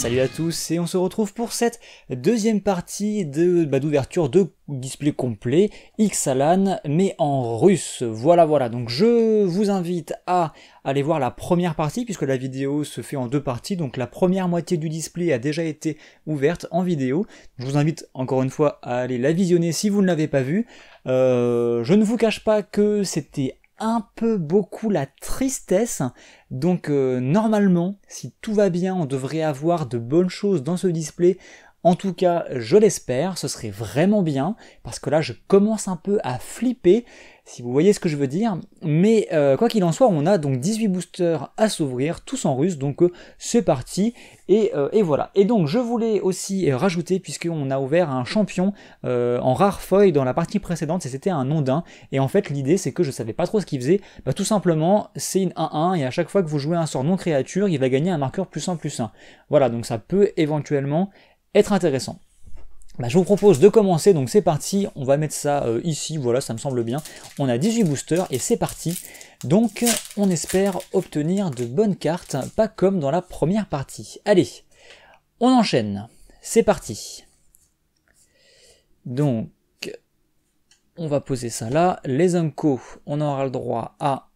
Salut à tous et on se retrouve pour cette deuxième partie d'ouverture de display complet Ixalan mais en russe. Voilà, donc je vous invite à aller voir la première partie puisque la vidéo se fait en deux parties, donc la première moitié du display a déjà été ouverte en vidéo. Je vous invite encore une fois à aller la visionner si vous ne l'avez pas vue. Je ne vous cache pas que c'était un peu beaucoup la tristesse, donc normalement, si tout va bien, on devrait avoir de bonnes choses dans ce display. En tout cas, je l'espère, ce serait vraiment bien, parce que là, je commence un peu à flipper, si vous voyez ce que je veux dire. Mais quoi qu'il en soit, on a donc 18 boosters à s'ouvrir, tous en russe, donc c'est parti. Et voilà. Et donc, je voulais aussi rajouter, puisqu'on a ouvert un champion en rare foil dans la partie précédente, et c'était un Ondin. Et en fait, l'idée, c'est que je savais pas trop ce qu'il faisait. Bah, tout simplement, c'est une 1-1, et à chaque fois que vous jouez un sort non créature, il va gagner un marqueur +1/+1. Voilà, donc ça peut éventuellement être intéressant. Bah, je vous propose de commencer, donc c'est parti, on va mettre ça ici, voilà, ça me semble bien. On a 18 boosters et c'est parti. Donc on espère obtenir de bonnes cartes, pas comme dans la première partie. Allez, on enchaîne, c'est parti. Donc, on va poser ça là. Les Unco, on aura le droit à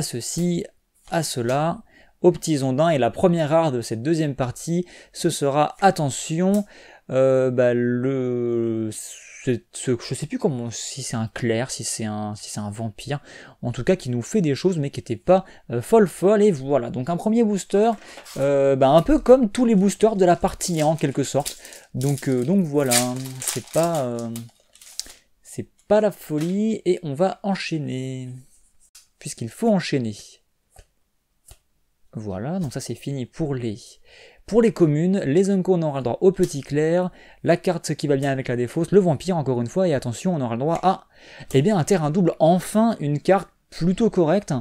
ceci, à cela, aux petits ondins. Et la première rare de cette deuxième partie, ce sera, attention, je sais plus comment, si c'est un clerc, si c'est un vampire, en tout cas qui nous fait des choses mais qui n'étaient pas folle, et voilà, donc un premier booster, un peu comme tous les boosters de la partie en quelque sorte, donc voilà, c'est pas la folie, et on va enchaîner, puisqu'il faut enchaîner. Voilà, donc ça c'est fini pour les communes. Les Unco, on aura le droit au petit clair, la carte qui va bien avec la défausse, le vampire encore une fois, et attention, on aura le droit à un terrain double, enfin une carte plutôt correcte.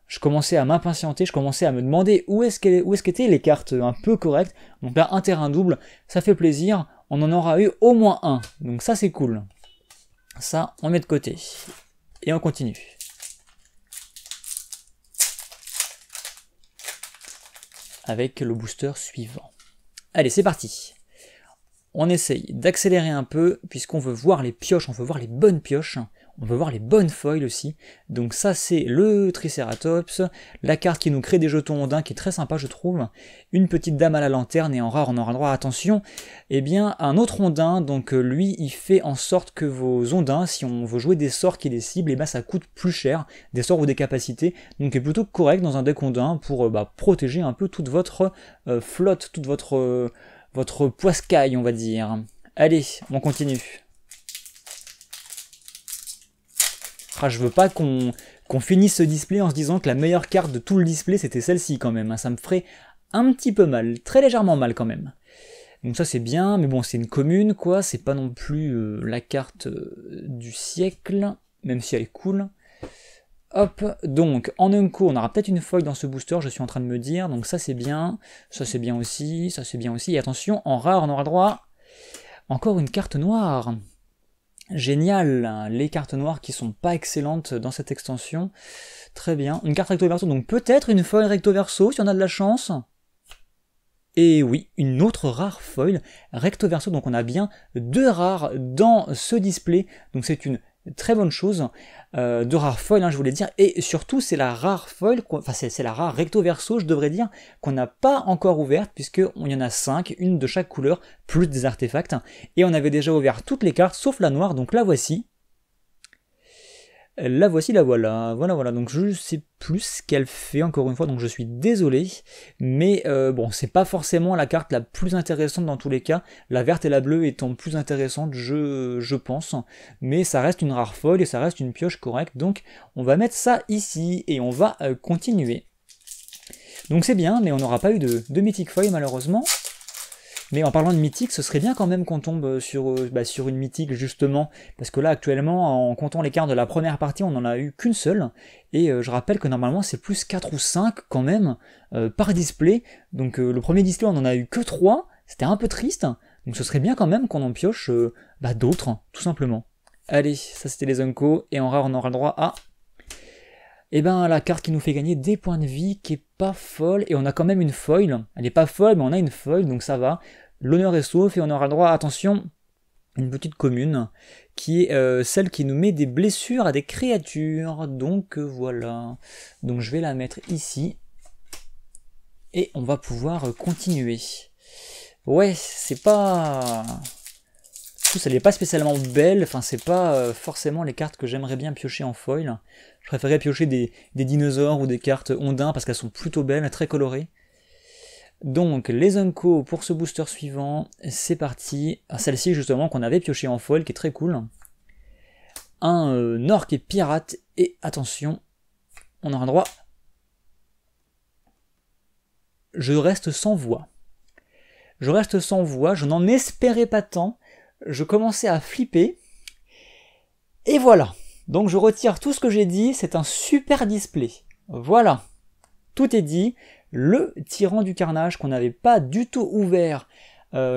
Je commençais à m'impatienter, je commençais à me demander où est-ce qu'étaient les cartes un peu correctes. Donc là, un terrain double, ça fait plaisir, on en aura eu au moins un, donc ça c'est cool. Ça, on met de côté, et on continue. Avec le booster suivant. Allez, c'est parti. On essaye d'accélérer un peu, puisqu'on veut voir les pioches, on veut voir les bonnes pioches, on veut voir les bonnes foils aussi. Donc ça, c'est le Triceratops, la carte qui nous crée des jetons ondins, qui est très sympa, je trouve. Une petite dame à la lanterne, et en rare, on aura droit, attention, un autre ondin, donc lui, il fait en sorte que vos ondins, si on veut jouer des sorts qui les ciblent, ça coûte plus cher, des sorts ou des capacités, donc est plutôt correct dans un deck ondin pour protéger un peu toute votre flotte, toute votre poiscaille, on va dire. Allez, on continue. Je veux pas qu'on finisse ce display en se disant que la meilleure carte de tout le display c'était celle-ci quand même, ça me ferait un petit peu mal, très légèrement mal quand même. Donc ça c'est bien, mais bon c'est une commune quoi, c'est pas non plus la carte du siècle, même si elle est cool. Hop, donc en Unco on aura peut-être une foil dans ce booster, je suis en train de me dire, donc ça c'est bien aussi, et attention, en rare on aura droit encore une carte noire. Génial, les cartes noires qui sont pas excellentes dans cette extension, très bien, une carte recto verso, donc peut-être une foil recto verso si on a de la chance. Et oui, une autre rare foil recto verso, donc on a bien deux rares dans ce display, donc c'est une très bonne chose, de rare foil, je voulais dire, et surtout c'est la rare foil, c'est la rare recto verso, je devrais dire, qu'on n'a pas encore ouverte, puisqu'il y en a 5, une de chaque couleur, plus des artefacts, et on avait déjà ouvert toutes les cartes, sauf la noire, donc la voici. La voilà, donc je sais plus ce qu'elle fait encore une fois, donc je suis désolé, mais bon, c'est pas forcément la carte la plus intéressante dans tous les cas, la verte et la bleue étant plus intéressantes, je pense, mais ça reste une rare foil et ça reste une pioche correcte, donc on va mettre ça ici, et on va continuer. Donc c'est bien, mais on n'aura pas eu de mythic foil malheureusement. Mais en parlant de mythique, ce serait bien quand même qu'on tombe sur une mythique justement, parce que là actuellement, en comptant les cartes de la première partie, on n'en a eu qu'une seule, et je rappelle que normalement c'est plus 4 ou 5 quand même par display, donc le premier display on n'en a eu que 3, c'était un peu triste, donc ce serait bien quand même qu'on en pioche d'autres, tout simplement. Allez, ça c'était les Unco, et en rare on aura le droit à la carte qui nous fait gagner des points de vie, qui est pas folle, et on a quand même une foil. Elle n'est pas folle, mais on a une foil, donc ça va. L'honneur est sauf, et on aura le droit, attention, une petite commune, qui est celle qui nous met des blessures à des créatures. Donc voilà. Donc je vais la mettre ici. Et on va pouvoir continuer. Ouais, c'est pas... elle n'est pas spécialement belle, enfin c'est pas forcément les cartes que j'aimerais bien piocher en foil. Je préférerais piocher des dinosaures ou des cartes ondins parce qu'elles sont plutôt belles, très colorées. Donc les Unco pour ce booster suivant, c'est parti. Celle-ci justement qu'on avait pioché en foil, qui est très cool. Un orc et pirate, et attention, on aura droit. Je reste sans voix. Je reste sans voix, je n'en espérais pas tant. Je commençais à flipper. Et voilà. Donc je retire tout ce que j'ai dit, c'est un super display. Voilà. Tout est dit. Le tyran du carnage qu'on n'avait pas du tout ouvert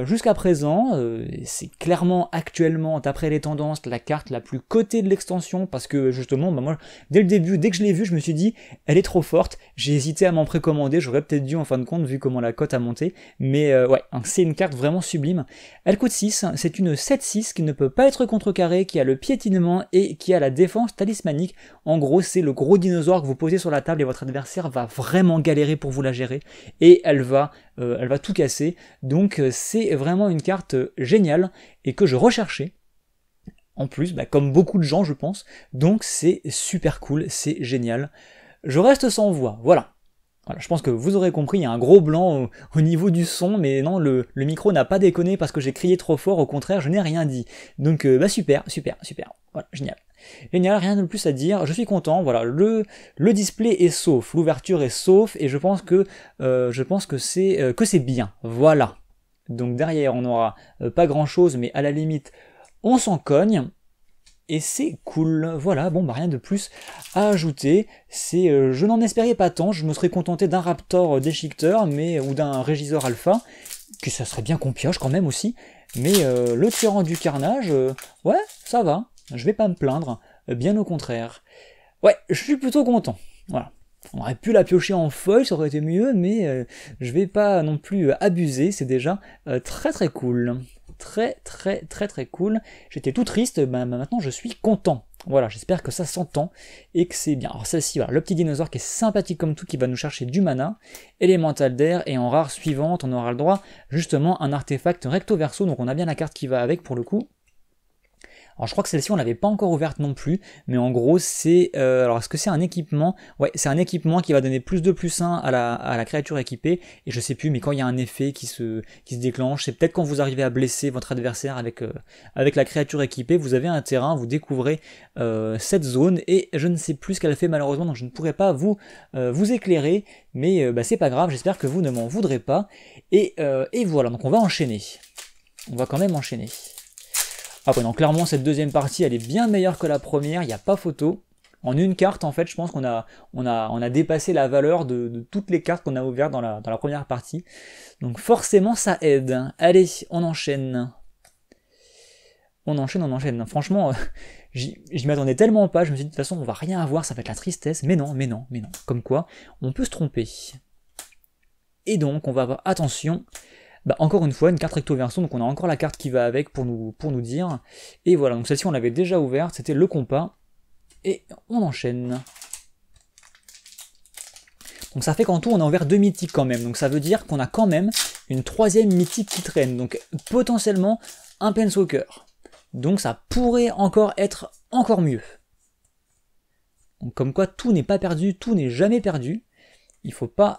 jusqu'à présent, c'est clairement actuellement, d'après les tendances, la carte la plus cotée de l'extension, parce que justement, bah moi, dès le début, dès que je l'ai vue, je me suis dit, elle est trop forte, j'ai hésité à m'en précommander, j'aurais peut-être dû en fin de compte, vu comment la cote a monté, mais ouais, c'est une carte vraiment sublime. Elle coûte 6, c'est une 7-6 qui ne peut pas être contrecarrée, qui a le piétinement et qui a la défense talismanique. En gros, c'est le gros dinosaure que vous posez sur la table et votre adversaire va vraiment galérer pour vous la gérer, et elle va tout casser, donc c'est vraiment une carte géniale et que je recherchais, en plus, bah, comme beaucoup de gens je pense, donc c'est super cool, c'est génial. Je reste sans voix, voilà. Voilà, je pense que vous aurez compris, il y a un gros blanc au niveau du son, mais non, le micro n'a pas déconné parce que j'ai crié trop fort, au contraire, je n'ai rien dit. Donc bah super, voilà, génial. Génial, rien de plus à dire, je suis content, voilà, le display est sauf, l'ouverture est sauf, et je pense que c'est bien, voilà. Donc derrière, on n'aura pas grand chose, mais à la limite, on s'en cogne. Et c'est cool, voilà, bon bah rien de plus à ajouter, je n'en espérais pas tant, je me serais contenté d'un Raptor déchiqueteur, ou d'un Régisor Alpha, que ça serait bien qu'on pioche quand même aussi, mais le tyran du carnage, ouais, ça va, je vais pas me plaindre, bien au contraire. Ouais, je suis plutôt content, voilà. On aurait pu la piocher en feuille, ça aurait été mieux, mais je vais pas non plus abuser, c'est déjà très très cool. Très cool. J'étais tout triste, maintenant je suis content. Voilà, j'espère que ça s'entend et que c'est bien. Alors celle-ci, voilà, le petit dinosaure qui est sympathique comme tout, qui va nous chercher du mana, élémental d'air, et en rare suivante, on aura le droit justement à un artefact recto verso, donc on a bien la carte qui va avec pour le coup. Alors je crois que celle-ci on l'avait pas encore ouverte non plus, mais en gros c'est... alors est-ce que c'est un équipement? Ouais, c'est un équipement qui va donner plus de +1 à la créature équipée, et je sais plus, mais quand il y a un effet qui se déclenche, c'est peut-être quand vous arrivez à blesser votre adversaire avec la créature équipée, vous avez un terrain, vous découvrez cette zone, et je ne sais plus ce qu'elle fait malheureusement, donc je ne pourrais pas vous éclairer, mais c'est pas grave, j'espère que vous ne m'en voudrez pas, et voilà, donc on va enchaîner. On va quand même enchaîner. Ah ouais, donc clairement cette deuxième partie elle est bien meilleure que la première, il n'y a pas photo. En une carte en fait je pense qu'on a dépassé la valeur de toutes les cartes qu'on a ouvertes dans la première partie. Donc forcément ça aide. Allez, on enchaîne. On enchaîne. Franchement, j'y m'attendais tellement pas, je me suis dit de toute façon on va rien avoir, ça va être la tristesse. Mais non. Comme quoi, on peut se tromper. Et donc on va avoir, attention, bah, encore une fois, une carte recto verso, donc on a encore la carte qui va avec pour nous dire. Et voilà, donc celle-ci on l'avait déjà ouverte, c'était le compas. Et on enchaîne. Donc ça fait qu'en tout on a ouvert 2 mythiques quand même, donc ça veut dire qu'on a quand même une 3e mythique qui traîne, donc potentiellement un Planeswalker. Donc ça pourrait encore être encore mieux. Donc comme quoi tout n'est pas perdu, tout n'est jamais perdu. Il faut pas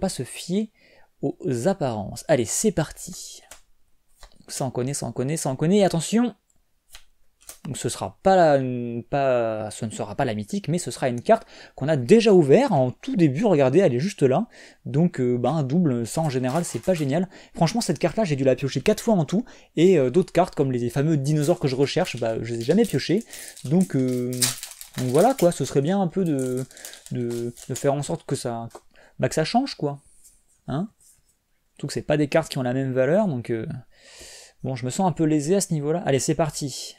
se fier aux apparences. Allez, c'est parti. Ça on connaît, et attention, donc ce ne sera pas la mythique, mais ce sera une carte qu'on a déjà ouverte en tout début, regardez, elle est juste là, donc un double, ça en général c'est pas génial. Franchement cette carte là j'ai dû la piocher 4 fois en tout, et d'autres cartes comme les fameux dinosaures que je recherche, je les ai jamais piochés, donc voilà quoi, ce serait bien un peu de faire en sorte que ça change quoi, hein. Surtout que c'est pas des cartes qui ont la même valeur, donc bon, je me sens un peu lésé à ce niveau-là. Allez, c'est parti.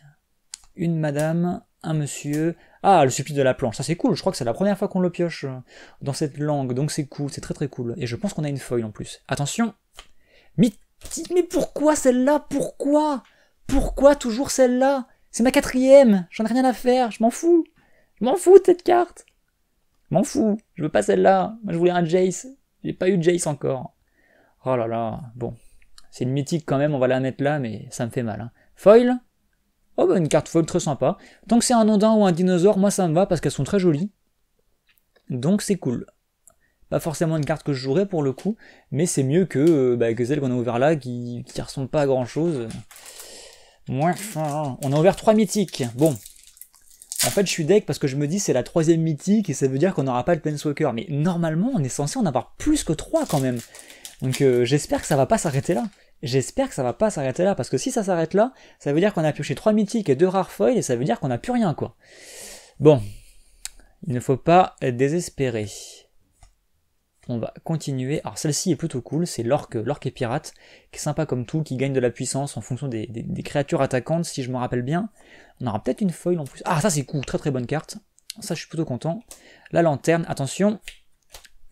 Une madame, un monsieur... Ah, le supplice de la planche, ça c'est cool, je crois que c'est la première fois qu'on le pioche dans cette langue, donc c'est cool, c'est très très cool. Et je pense qu'on a une foil en plus. Attention, mythique, mais pourquoi celle-là? Pourquoi toujours celle-là? C'est ma 4ème, j'en ai rien à faire, je m'en fous. Je m'en fous de cette carte. Je m'en fous, je veux pas celle-là. Moi je voulais un Jace, j'ai pas eu Jace encore. Oh là là, bon. C'est une mythique quand même, on va la mettre là, mais ça me fait mal. Hein. Foil? Oh bah une carte foil très sympa. Tant que c'est un ondin ou un dinosaure, moi ça me va parce qu'elles sont très jolies. Donc c'est cool. Pas forcément une carte que je jouerais pour le coup, mais c'est mieux que celle qu'on a ouvert là, qui ressemble pas à grand chose. On a ouvert 3 mythiques. Bon. En fait je suis deg parce que je me dis c'est la 3ème mythique et ça veut dire qu'on n'aura pas le Planeswalker. Mais normalement on est censé en avoir plus que 3 quand même. Donc j'espère que ça va pas s'arrêter là. J'espère que ça va pas s'arrêter là, parce que si ça s'arrête là, ça veut dire qu'on a pioché 3 mythiques et 2 rares foils, et ça veut dire qu'on n'a plus rien, quoi. Bon, il ne faut pas désespérer. On va continuer. Alors celle-ci est plutôt cool, c'est l'orque et pirate, qui est sympa comme tout, qui gagne de la puissance en fonction des créatures attaquantes, si je me rappelle bien. On aura peut-être une foil en plus. Ah, ça c'est cool, très très bonne carte. Ça je suis plutôt content. La lanterne, attention.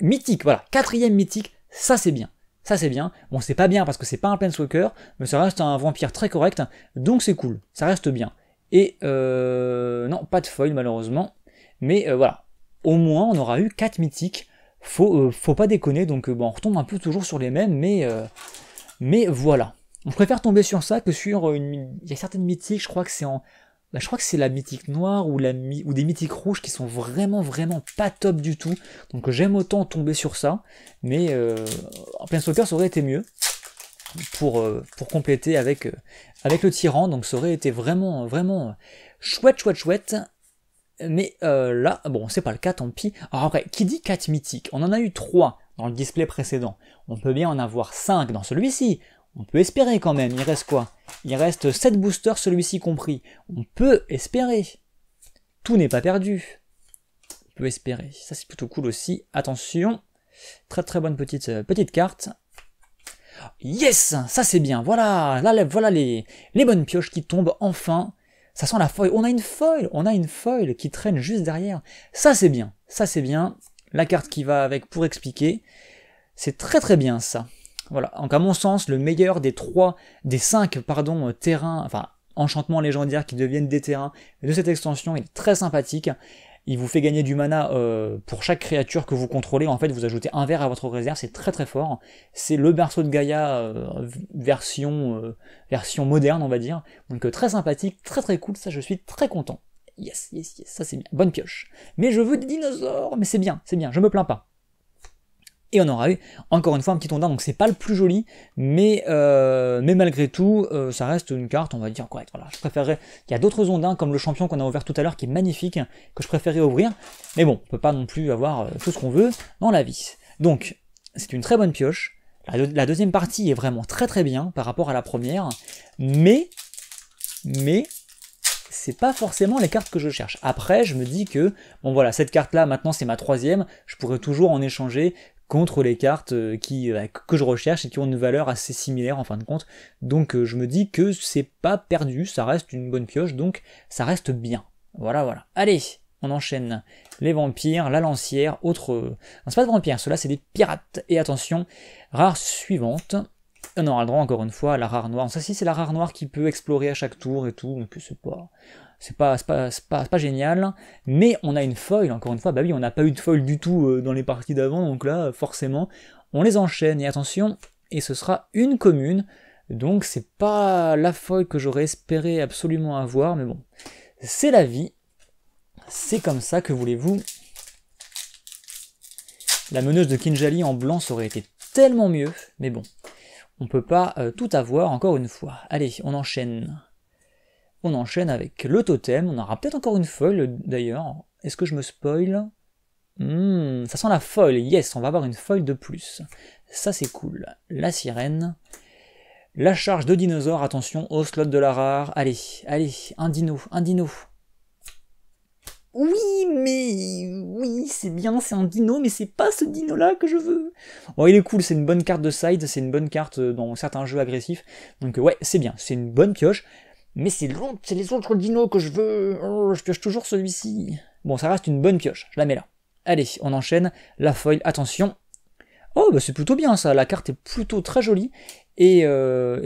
Mythique, voilà, 4ème mythique, ça c'est bien. Ça c'est bien, bon c'est pas bien parce que c'est pas un Planeswalker, mais ça reste un vampire très correct, donc c'est cool, ça reste bien. Et non, pas de foil malheureusement, mais voilà, au moins on aura eu 4 mythiques, faut pas déconner, donc bon, on retombe un peu toujours sur les mêmes, mais voilà. On préfère tomber sur ça que sur il y a certaines mythiques, je crois que c'est en... je crois que c'est la mythique noire ou des mythiques rouges qui sont vraiment pas top du tout. Donc j'aime autant tomber sur ça, mais en Planeswalker ça aurait été mieux pour compléter avec le tyran. Donc ça aurait été vraiment chouette. Mais là, bon, c'est pas le cas, tant pis. Alors après, qui dit 4 mythiques? On en a eu 3 dans le display précédent. On peut bien en avoir 5 dans celui-ci. On peut espérer quand même, il reste quoi? Il reste 7 boosters, celui-ci compris. On peut espérer. Tout n'est pas perdu. On peut espérer. Ça c'est plutôt cool aussi. Attention. Très bonne petite carte. Yes! Ça c'est bien. Voilà. Là, voilà les bonnes pioches qui tombent enfin. Ça sent la foil. On a une foil qui traîne juste derrière. Ça c'est bien. Ça c'est bien. La carte qui va avec pour expliquer. C'est très bien ça. Voilà, donc à mon sens, le meilleur des 5 terrains, enfin enchantements légendaires qui deviennent des terrains de cette extension, il est très sympathique. Il vous fait gagner du mana pour chaque créature que vous contrôlez. En fait, vous ajoutez un vert à votre réserve, c'est très fort. C'est le berceau de Gaïa version moderne, on va dire. Donc très sympathique, très cool, ça je suis très content. Yes, ça c'est bien, bonne pioche. Mais je veux des dinosaures, mais c'est bien, je me plains pas. Et on aura eu encore une fois un petit ondin, donc c'est pas le plus joli, mais malgré tout, ça reste une carte, on va dire, correcte. Voilà, je préférerais. Il y a d'autres ondins comme le champion qu'on a ouvert tout à l'heure qui est magnifique, que je préférerais ouvrir, mais bon, on peut pas non plus avoir tout ce qu'on veut dans la vie. Donc, c'est une très bonne pioche. La deuxième partie est vraiment très bien par rapport à la première, mais c'est pas forcément les cartes que je cherche. Après, je me dis que, bon voilà, cette carte-là, maintenant c'est ma 3ème, je pourrais toujours en échanger contre les cartes que je recherche et qui ont une valeur assez similaire en fin de compte. Donc je me dis que c'est pas perdu, ça reste une bonne pioche, donc ça reste bien. Voilà. Allez, on enchaîne. Les vampires, la lancière, autre... Non, c'est pas de vampires, ceux-là c'est des pirates. Et attention, rare suivante. On aura le droit encore une fois à la rare noire. Ça si c'est la rare noire qui peut explorer à chaque tour et tout, donc c'est pas génial, mais on a une foil, encore une fois, bah oui, on n'a pas eu de foil du tout dans les parties d'avant, donc là, forcément, on les enchaîne, et attention, et ce sera une commune, donc c'est pas la foil que j'aurais espéré absolument avoir, mais bon, c'est la vie, c'est comme ça, que voulez-vous. La meneuse de Kinjali en blanc, ça aurait été tellement mieux, mais bon, on peut pas tout avoir, encore une fois. Allez, on enchaîne. On enchaîne avec le totem, on aura peut-être encore une foil d'ailleurs. Est-ce que je me spoil? Ça sent la foil, yes, on va avoir une foil de plus. Ça c'est cool. La sirène. La charge de dinosaure, attention, au slot de la rare. Allez, un dino. Oui, c'est bien, c'est un dino, mais c'est pas ce dino-là que je veux. Bon, il est cool, c'est une bonne carte de side, c'est une bonne carte dans certains jeux agressifs. Donc ouais, c'est bien, c'est une bonne pioche. Mais c'est les autres dinos que je veux. Oh, je pioche toujours celui-ci. Bon, ça reste une bonne pioche, je la mets là. Allez, on enchaîne. La foil, attention. Oh, bah c'est plutôt bien ça, la carte est plutôt très jolie. Et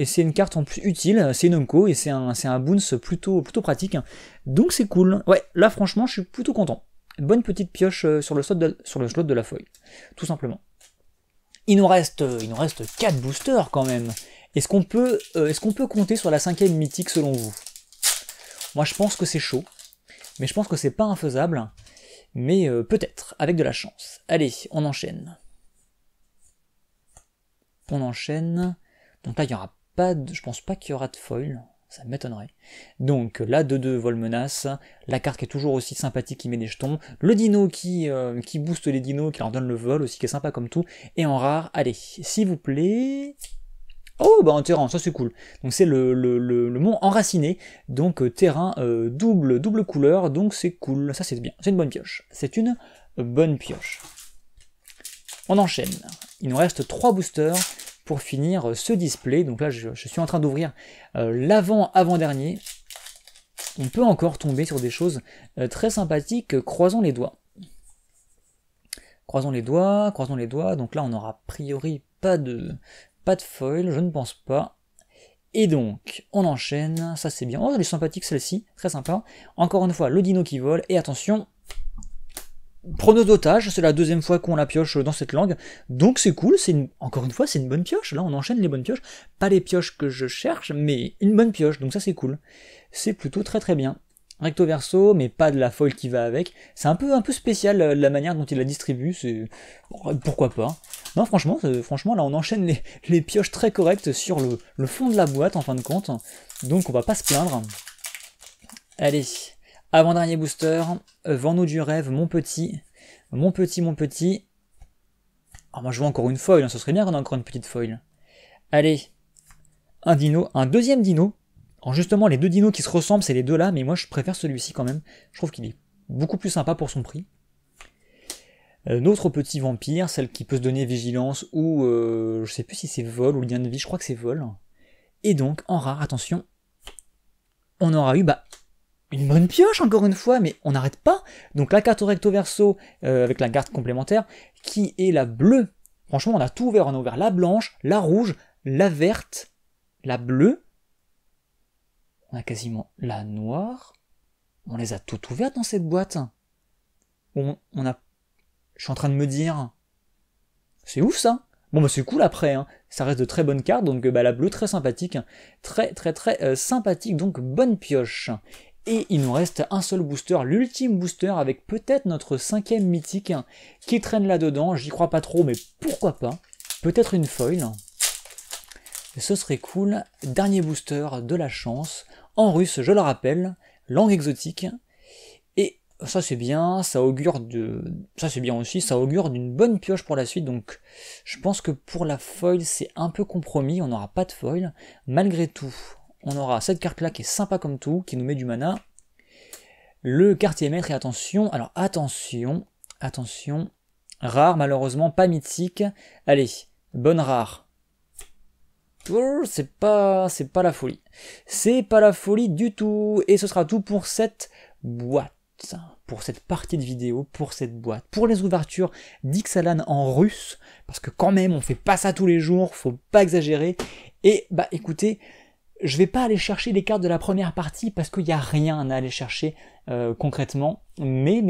c'est une carte en plus utile, c'est une Unco, et c'est un bounce plutôt pratique. Donc c'est cool. Ouais, là franchement, je suis plutôt content. Bonne petite pioche sur le slot de la foil, tout simplement. Il nous reste 4 boosters quand même. Est-ce qu'on peut compter sur la 5ème mythique selon vous? Moi je pense que c'est chaud, mais je pense que c'est pas infaisable. Mais peut-être, avec de la chance. Allez, on enchaîne. On enchaîne. Donc là, il y aura pas de... Je pense pas qu'il y aura de foil. Ça m'étonnerait. Donc là, 2-2 vol menace. La carte qui est toujours aussi sympathique, qui met des jetons. Le dino qui booste les dinos, qui leur donne le vol aussi, qui est sympa comme tout. Et en rare, allez, s'il vous plaît... Oh, bah en terrain, ça c'est cool. Donc c'est le mont enraciné. Donc terrain double couleur. Donc c'est cool. Ça c'est bien. C'est une bonne pioche. C'est une bonne pioche. On enchaîne. Il nous reste 3 boosters pour finir ce display. Donc là, je suis en train d'ouvrir l'avant-avant-dernier. On peut encore tomber sur des choses très sympathiques. Croisons les doigts. Croisons les doigts, croisons les doigts. Donc là, on n'aura a priori pas de foil, je ne pense pas. Et donc, on enchaîne. Ça, c'est bien. Oh, elle est sympathique, celle-ci. Très sympa. Encore une fois, le dino qui vole. Et attention... Preneuse d'otage, c'est la 2e fois qu'on la pioche dans cette langue, donc c'est cool, encore une fois c'est une bonne pioche, là on enchaîne les bonnes pioches, pas les pioches que je cherche, mais une bonne pioche, donc ça c'est cool. C'est plutôt très bien. Recto verso, mais pas de la foil qui va avec, c'est un peu spécial la manière dont il la distribue, c'est... Pourquoi pas. Non franchement là on enchaîne les pioches très correctes sur le fond de la boîte en fin de compte, donc on va pas se plaindre. Allez... Avant-dernier booster, vends-nous du rêve, mon petit. Oh, moi je veux encore une foil, hein, ce serait bien qu'on ait encore une petite foil. Allez, un dino, un deuxième dino. Alors justement, les deux dinos qui se ressemblent, c'est les deux là, mais moi je préfère celui-ci quand même. Je trouve qu'il est beaucoup plus sympa pour son prix. Notre petit vampire, celle qui peut se donner vigilance ou je sais plus si c'est vol ou lien de vie, je crois que c'est vol. Et donc, en rare, attention, on aura eu, une bonne pioche encore une fois, mais on n'arrête pas. Donc la carte recto verso avec la carte complémentaire qui est la bleue. Franchement, on a tout ouvert. On a ouvert la blanche, la rouge, la verte, la bleue. On a quasiment la noire. On les a toutes ouvertes dans cette boîte. Je suis en train de me dire... C'est ouf ça. Bon bah c'est cool après, hein. Ça reste de très bonnes cartes, donc la bleue très sympathique. Très sympathique, donc bonne pioche. Et il nous reste un seul booster, l'ultime booster avec peut-être notre 5ème mythique qui traîne là-dedans. J'y crois pas trop, mais pourquoi pas. Peut-être une foil. Ce serait cool. Dernier booster de la chance. En russe, je le rappelle, langue exotique. Et ça c'est bien, ça c'est bien aussi, ça augure d'une bonne pioche pour la suite. Donc je pense que pour la foil, c'est un peu compromis, on n'aura pas de foil. Malgré tout, on aura cette carte-là qui est sympa comme tout, qui nous met du mana. Le quartier maître, et attention, alors attention, rare malheureusement, pas mythique. Allez, bonne rare. Oh, c'est pas la folie. C'est pas la folie du tout. Et ce sera tout pour cette boîte. Pour cette partie de vidéo, pour cette boîte. Pour les ouvertures d'Ixalan en russe. Parce que quand même, on fait pas ça tous les jours, faut pas exagérer. Et écoutez... Je vais pas aller chercher les cartes de la première partie parce qu'il n'y a rien à aller chercher concrètement. Mais,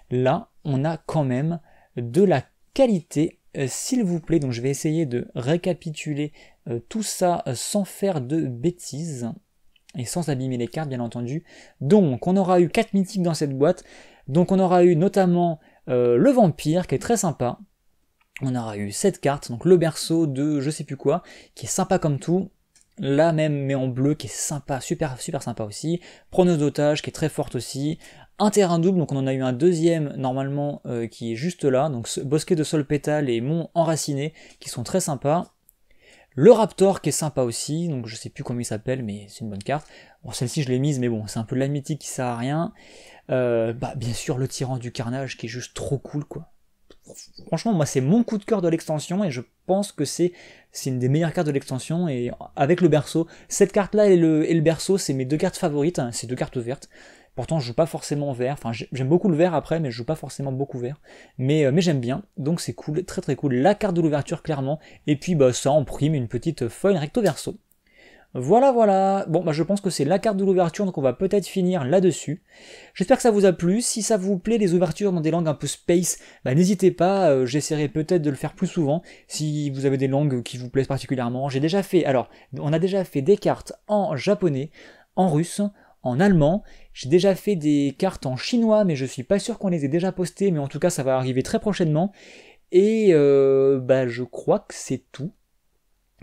là, on a quand même de la qualité, s'il vous plaît. Donc je vais essayer de récapituler tout ça sans faire de bêtises et sans abîmer les cartes, bien entendu. Donc, on aura eu 4 mythiques dans cette boîte. Donc, on aura eu notamment le vampire, qui est très sympa. On aura eu cette carte, donc le berceau de je sais plus quoi, qui est sympa comme tout. Là même, mais en bleu, qui est sympa, super sympa aussi. Preneuse d'otage, qui est très forte aussi. Un terrain double, donc on en a eu un deuxième, normalement, qui est juste là. Donc bosquet de sol pétale et mont enraciné, qui sont très sympas. Le raptor, qui est sympa aussi, donc je sais plus comment il s'appelle, mais c'est une bonne carte. Bon, celle-ci, je l'ai mise, mais bon, c'est un peu de la mythique qui sert à rien. Bien sûr, le tyran du carnage, qui est juste trop cool, quoi. franchement, moi, c'est mon coup de cœur de l'extension, et je pense que c'est une des meilleures cartes de l'extension, et avec le berceau, cette carte-là et le berceau, c'est mes deux cartes favorites, hein, c'est deux cartes vertes. Pourtant, je joue pas forcément vert, enfin, j'aime beaucoup le vert après, mais je joue pas forcément beaucoup vert. Mais j'aime bien, donc c'est cool, très très cool. La carte de l'ouverture, clairement, et puis bah, ça en prime une petite foil recto verso. Voilà, voilà. Bon, bah je pense que c'est la carte de l'ouverture, donc on va peut-être finir là-dessus. J'espère que ça vous a plu. Si ça vous plaît, les ouvertures dans des langues un peu space, bah n'hésitez pas, j'essaierai peut-être de le faire plus souvent, si vous avez des langues qui vous plaisent particulièrement. J'ai déjà fait, alors, on a déjà fait des cartes en japonais, en russe, en allemand. J'ai déjà fait des cartes en chinois, mais je suis pas sûr qu'on les ait déjà postées, mais en tout cas ça va arriver très prochainement. Et bah je crois que c'est tout.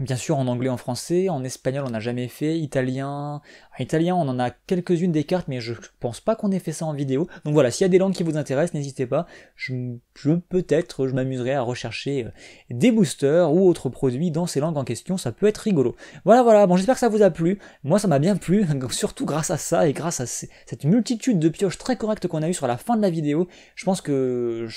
Bien sûr en anglais, en français, en espagnol on n'a jamais fait, italien, on en a quelques-unes des cartes, mais je pense pas qu'on ait fait ça en vidéo. Donc voilà, s'il y a des langues qui vous intéressent, n'hésitez pas, peut-être je m'amuserai à rechercher des boosters ou autres produits dans ces langues en question, ça peut être rigolo. Voilà, voilà, bon j'espère que ça vous a plu, moi ça m'a bien plu, surtout grâce à ça et grâce à cette multitude de pioches très correctes qu'on a eu sur la fin de la vidéo, je pense que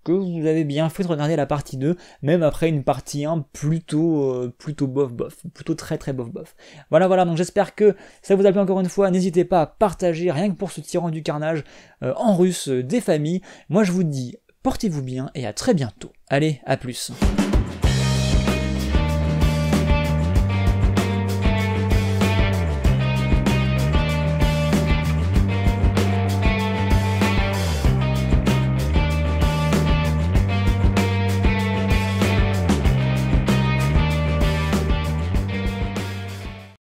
vous avez bien fait de regarder la partie 2, même après une partie 1 plutôt bof bof, plutôt très très bof bof. Voilà, voilà, donc j'espère que ça vous a plu encore une fois, n'hésitez pas à partager, rien que pour ce tyran du carnage en russe des familles. Moi je vous dis, portez-vous bien et à très bientôt. Allez, à plus.